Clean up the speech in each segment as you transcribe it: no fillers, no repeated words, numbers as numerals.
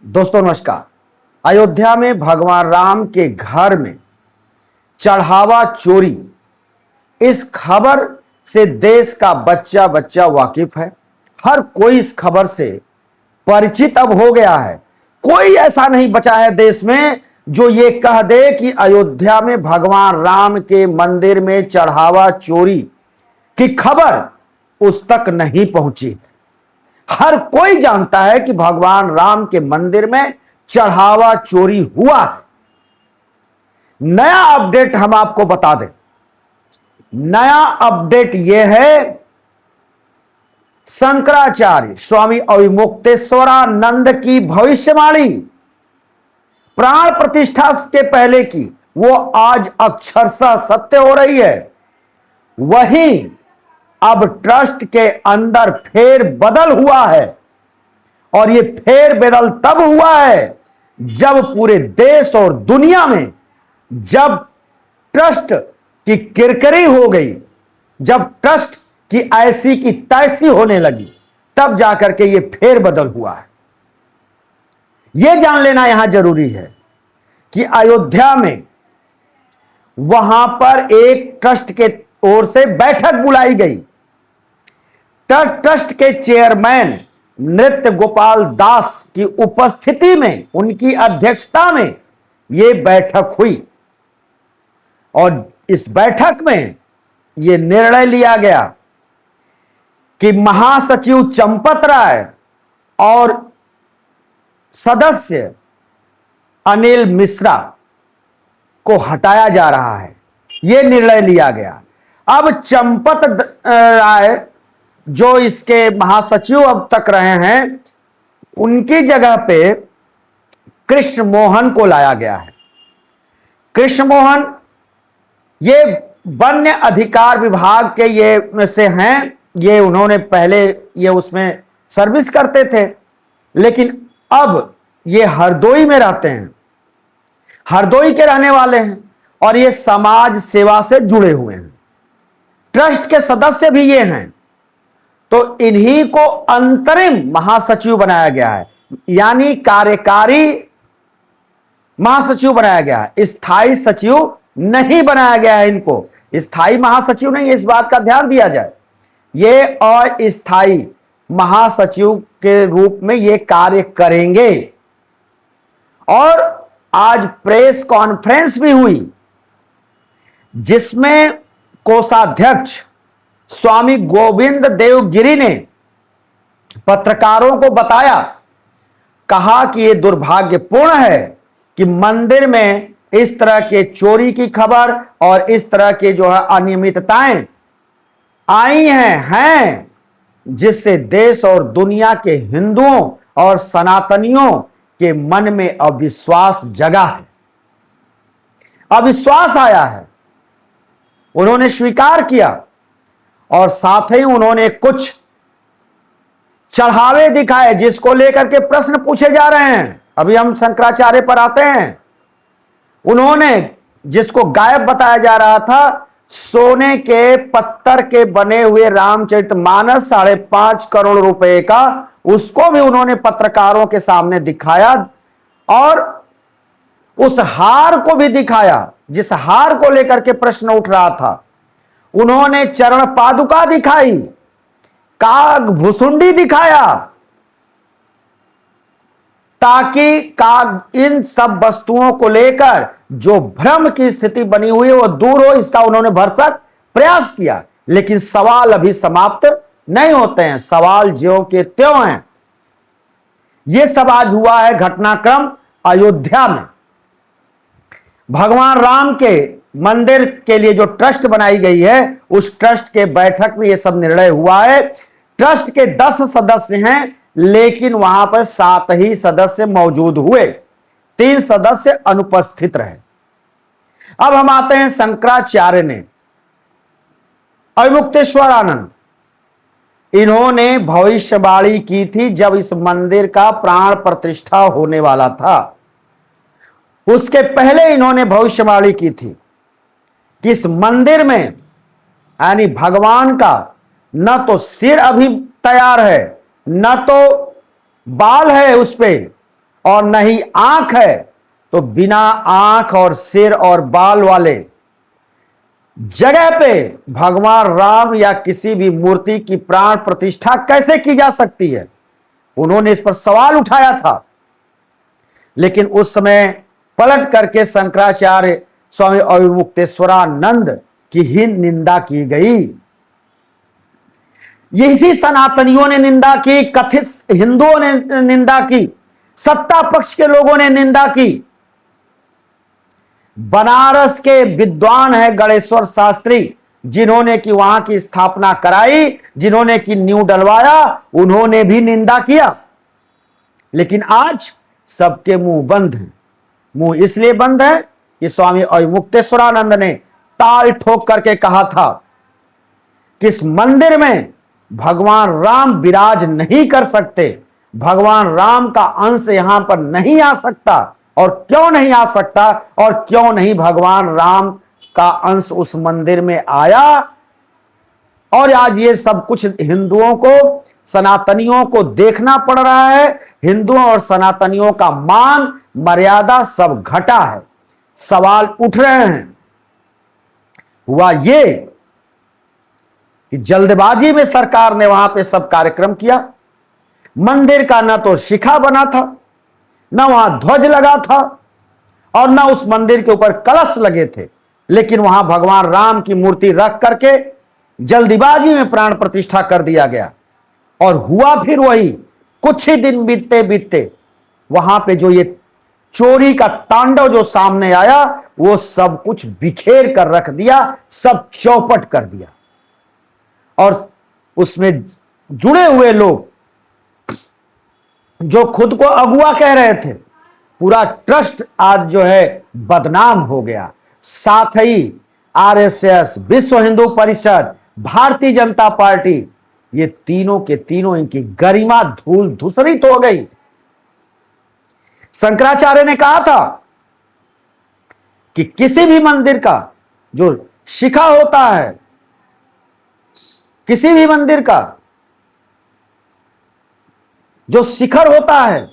दोस्तों नमस्कार। अयोध्या में भगवान राम के घर में चढ़ावा चोरी, इस खबर से देश का बच्चा बच्चा वाकिफ है। हर कोई इस खबर से परिचित अब हो गया है। कोई ऐसा नहीं बचा है देश में जो ये कह दे कि अयोध्या में भगवान राम के मंदिर में चढ़ावा चोरी की खबर उस तक नहीं पहुंची। हर कोई जानता है कि भगवान राम के मंदिर में चढ़ावा चोरी हुआ है। नया अपडेट हम आपको बता दें। नया अपडेट यह है, शंकराचार्य स्वामी अविमुक्तेश्वरानंद की भविष्यवाणी प्राण प्रतिष्ठा के पहले की, वो आज अक्षरशः सत्य हो रही है। वहीं अब ट्रस्ट के अंदर फेर बदल हुआ है, और ये फेर बदल तब हुआ है जब पूरे देश और दुनिया में जब ट्रस्ट की किरकिरी हो गई, जब ट्रस्ट की ऐसी की तैसी होने लगी, तब जाकर के ये फेर बदल हुआ है। यह जान लेना यहां जरूरी है कि अयोध्या में वहां पर एक ट्रस्ट के ओर से बैठक बुलाई गई। ट्रस्ट के चेयरमैन नृत्य गोपाल दास की उपस्थिति में, उनकी अध्यक्षता में यह बैठक हुई, और इस बैठक में यह निर्णय लिया गया कि महासचिव चंपत राय और सदस्य अनिल मिश्रा को हटाया जा रहा है। यह निर्णय लिया गया। अब चंपत राय जो इसके महासचिव अब तक रहे हैं, उनकी जगह पे कृष्ण मोहन को लाया गया है। कृष्ण मोहन ये वन्य अधिकार विभाग के ये से हैं। ये उन्होंने पहले ये उसमें सर्विस करते थे, लेकिन अब ये हरदोई में रहते हैं, हरदोई के रहने वाले हैं, और ये समाज सेवा से जुड़े हुए हैं। ट्रस्ट के सदस्य भी ये हैं, तो इन्हीं को अंतरिम महासचिव बनाया गया है, यानी कार्यकारी महासचिव बनाया गया है। स्थायी सचिव नहीं बनाया गया है इनको। स्थायी महासचिव नहीं, इस बात का ध्यान दिया जाए। ये अस्थायी महासचिव के रूप में ये कार्य करेंगे। और आज प्रेस कॉन्फ्रेंस भी हुई, जिसमें कोषाध्यक्ष स्वामी गोविंद देव गिरी ने पत्रकारों को बताया, कहा कि यह दुर्भाग्यपूर्ण है कि मंदिर में इस तरह के चोरी की खबर और इस तरह के जो है अनियमितताएं आई हैं, जिससे देश और दुनिया के हिंदुओं और सनातनियों के मन में अविश्वास जगा है, अविश्वास आया है। उन्होंने स्वीकार किया, और साथ ही उन्होंने कुछ चढ़ावे दिखाए जिसको लेकर के प्रश्न पूछे जा रहे हैं। अभी हम शंकराचार्य पर आते हैं। उन्होंने जिसको गायब बताया जा रहा था, सोने के पत्थर के बने हुए रामचरितमानस 5.5 करोड़ रुपए का, उसको भी उन्होंने पत्रकारों के सामने दिखाया, और उस हार को भी दिखाया जिस हार को लेकर के प्रश्न उठ रहा था। उन्होंने चरण पादुका दिखाई, काग भुसुंडी दिखाया, ताकि काग इन सब वस्तुओं को लेकर जो भ्रम की स्थिति बनी हुई है वो दूर हो, इसका उन्होंने भरसक प्रयास किया। लेकिन सवाल अभी समाप्त नहीं होते हैं, सवाल ज्यों के त्यों हैं। यह सब आज हुआ है घटनाक्रम अयोध्या में। भगवान राम के मंदिर के लिए जो ट्रस्ट बनाई गई है, उस ट्रस्ट के बैठक में यह सब निर्णय हुआ है। ट्रस्ट के 10 सदस्य हैं, लेकिन वहां पर 7 ही सदस्य मौजूद हुए, 3 सदस्य अनुपस्थित रहे। अब हम आते हैं शंकराचार्य ने, अविमुक्तेश्वरानंद, इन्होंने भविष्यवाणी की थी जब इस मंदिर का प्राण प्रतिष्ठा होने वाला था। उसके पहले इन्होंने भविष्यवाणी की थी कि इस मंदिर में, यानी भगवान का न तो सिर अभी तैयार है, न तो बाल है उस पे, और न ही आंख है, तो बिना आंख और सिर और बाल वाले जगह पे भगवान राम या किसी भी मूर्ति की प्राण प्रतिष्ठा कैसे की जा सकती है? उन्होंने इस पर सवाल उठाया था। लेकिन उस समय पलट करके शंकराचार्य स्वामी अविमुक्तेश्वरानंद की ही निंदा की गई। इसी सनातनियों ने निंदा की, कथित हिंदुओं ने निंदा की, सत्ता पक्ष के लोगों ने निंदा की। बनारस के विद्वान है गणेश्वर शास्त्री, जिन्होंने की वहां की स्थापना कराई, जिन्होंने की नींव डलवाया, उन्होंने भी निंदा किया। लेकिन आज सबके मुंह बंद हैं। मुंह इसलिए बंद है कि स्वामी अविमुक्तेश्वरानंद ने ताल ठोक करके कहा था कि इस मंदिर में भगवान राम विराज नहीं कर सकते, भगवान राम का अंश यहां पर नहीं आ सकता। और क्यों नहीं आ सकता, और क्यों नहीं भगवान राम का अंश उस मंदिर में आया? और आज ये सब कुछ हिंदुओं को, सनातनियों को देखना पड़ रहा है। हिंदुओं और सनातनियों का मान मर्यादा सब घटा है। सवाल उठ रहे हैं। हुआ ये कि जल्दबाजी में सरकार ने वहां पे सब कार्यक्रम किया। मंदिर का न तो शिखा बना था, न वहां ध्वज लगा था, और न उस मंदिर के ऊपर कलश लगे थे। लेकिन वहां भगवान राम की मूर्ति रख करके जल्दीबाजी में प्राण प्रतिष्ठा कर दिया गया। और हुआ फिर वही, कुछ ही दिन बीतते बीतते वहां पे जो ये चोरी का तांडव जो सामने आया, वो सब कुछ बिखेर कर रख दिया, सब चौपट कर दिया। और उसमें जुड़े हुए लोग जो खुद को अगुआ कह रहे थे, पूरा ट्रस्ट आज जो है बदनाम हो गया। साथ ही आरएसएस, विश्व हिंदू परिषद, भारतीय जनता पार्टी, ये तीनों के तीनों इनकी गरिमा धूल धूसरित हो गई। शंकराचार्य ने कहा था कि किसी भी मंदिर का जो शिखा होता है, किसी भी मंदिर का जो शिखर होता है,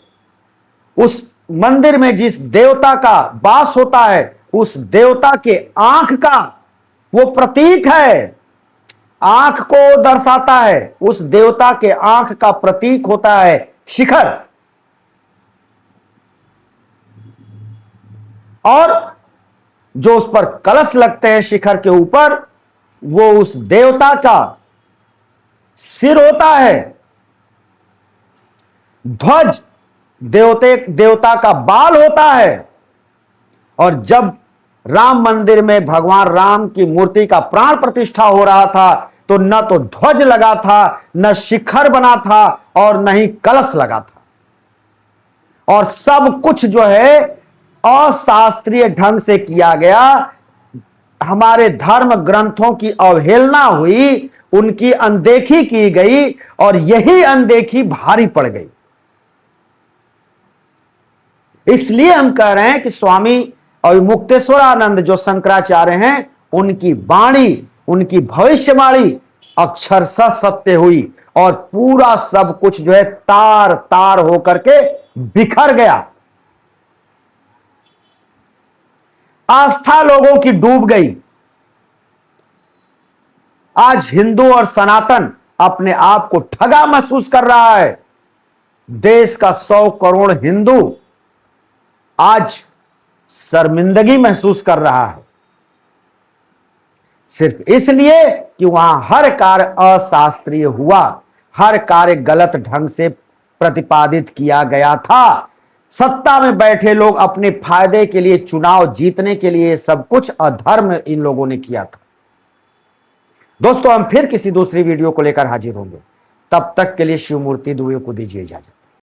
उस मंदिर में जिस देवता का वास होता है, उस देवता के आंख का वो प्रतीक है, आंख को दर्शाता है। उस देवता के आंख का प्रतीक होता है शिखर। और जो उस पर कलश लगते हैं शिखर के ऊपर, वो उस देवता का सिर होता है। ध्वज देवता का बाल होता है। और जब राम मंदिर में भगवान राम की मूर्ति का प्राण प्रतिष्ठा हो रहा था, तो न तो ध्वज लगा था, न शिखर बना था, और न ही कलश लगा था। और सब कुछ जो है अशास्त्रीय ढंग से किया गया। हमारे धर्म ग्रंथों की अवहेलना हुई, उनकी अनदेखी की गई, और यही अनदेखी भारी पड़ गई। इसलिए हम कह रहे हैं कि स्वामी अविमुक्तेश्वरानंद जो शंकराचार्य हैं, उनकी वाणी, उनकी भविष्यवाणी अक्षरशः सत्य हुई, और पूरा सब कुछ जो है तार तार होकर के बिखर गया। आस्था लोगों की डूब गई। आज हिंदू और सनातन अपने आप को ठगा महसूस कर रहा है। देश का 100 करोड़ हिंदू आज शर्मिंदगी महसूस कर रहा है, सिर्फ इसलिए कि वहां हर कार्य अशास्त्रीय हुआ, हर कार्य गलत ढंग से प्रतिपादित किया गया था। सत्ता में बैठे लोग अपने फायदे के लिए, चुनाव जीतने के लिए सब कुछ अधर्म इन लोगों ने किया था। दोस्तों, हम फिर किसी दूसरी वीडियो को लेकर हाजिर होंगे। तब तक के लिए शिवमूर्ति दुबे को दीजिए इजाजत।